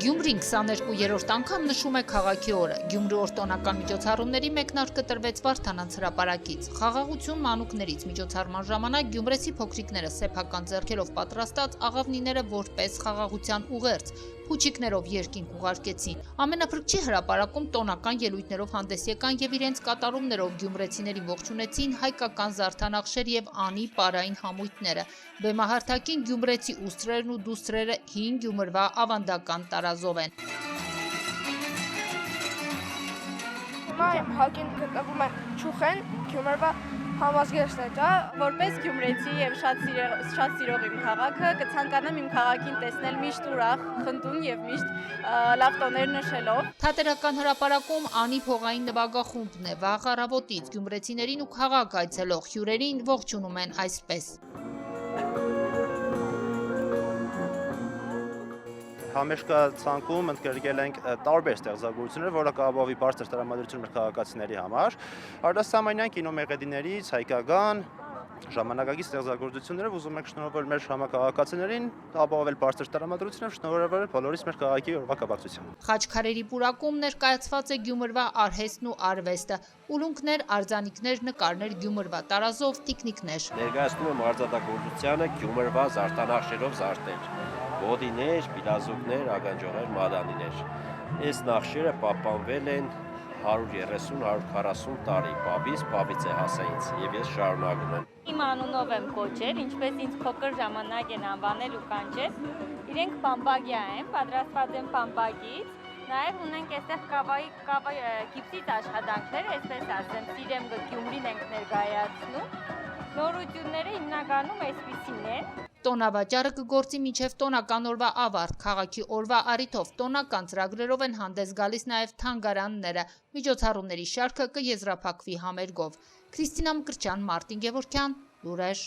Գյումրին 22-րդ անգամ նշում է քաղաքի օրը։ Գյումրի օրտոնական միջոցառումների մեկնարկը տրվեց Վարդանանց հրապարակից։ Խաղաղություն մանուկներից միջոցառման ժամանակ գյումրեցի փոքրիկները սեփական ձեռքերով պատրաստած աղավնիները որպես խաղաղության ուղերձ փուչիկներով երկինք ուղարկեցին։ Ամենափրկչի հրապարակում տոնական ելույթներով հանդես եկան եւ իրենց կատարումներով գյումրեցիներին ողջունեցին հայկական զարդանախշեր եւ անի պարային համույթները։ Բեմահարթակին գյումրեցի ուստրերն ու դուստրերը հին Գյումրվա ավանդական տարազով են։ Հիմա հակին գտնվում է Չուխեն, Գյումրվա համազգեստը դա որպես գյումրեցի եւ շատ սիրող իմ քաղաքը կցանկանամ իմ քաղաքին տեսնել միշտ ուրախ, խնդուն եւ միշտ լավ տոներ նշելով։ Թատերական հրապարակում անի փողային նվագախումբն է վաղ առավոտից գյումրեցիներին ու քաղաք այցելող հյուրերին ողջունում են այսպես։ Համերգա ցանկում ընդգրկել ենք տարբեր ստեղծագործություններ, որը կապահովի բարձր տրամադրություն մեր քաղաքացիների համար։ Արտասահմանյան կինոմեղեդիներից հայկական ժամանակակից ստեղծագործությունները ուզում ենք շնորհավորել մեր համակարգացիներին, ապահովել բարձր տրամադրություն եւ շնորհավորել բոլորիս մեր քաղաքի օրվա կապակցությամբ։ Խաչքարերի պուրակում ներկայացված է Գյումրվա արհեստն ու արվեստը։ Ուլունքներ, արձանիկներ, նկարներ Գյումրվա տարազով տիկնիկներ։ Ներկայացնում եմ արձանագործությանը Գյումրվա զարդանախշերով զարդեր։ Բոդիներ, բիլազուկներ, ականջողեր, մադանիներ։ Այս նախշերը պահպանվել են 130-140 տարի, պապից է հասայինց եւ ես շարունակում եմ։ Իմ անունով եմ կոչել, ինչպես ինձ փոքր ժամանակ են անվանել ու կանչել։ Իրենք պամպագիա են, պատրաստված են պամպագից։ Նաև ունենք այստեղ գիպսից աշխատանքներ, այսպես ասեմ, Սիրեմ Գյումրին ենք ներկայացնում։ Նորությունները հիմնականում այսպիսին են։ Տոնավաճառը կգործի մինչև տոնական օրվա ավարտ, քաղաքի օրվա առիթով տոնական ծրագրերով են հանդես գալիս նաև թանգարանները, միջոցառումների շարքը կեզրափակվի համերգով։ Քրիստինա Մկրտչյան, Մարտին Գևորգյան, լուրեր։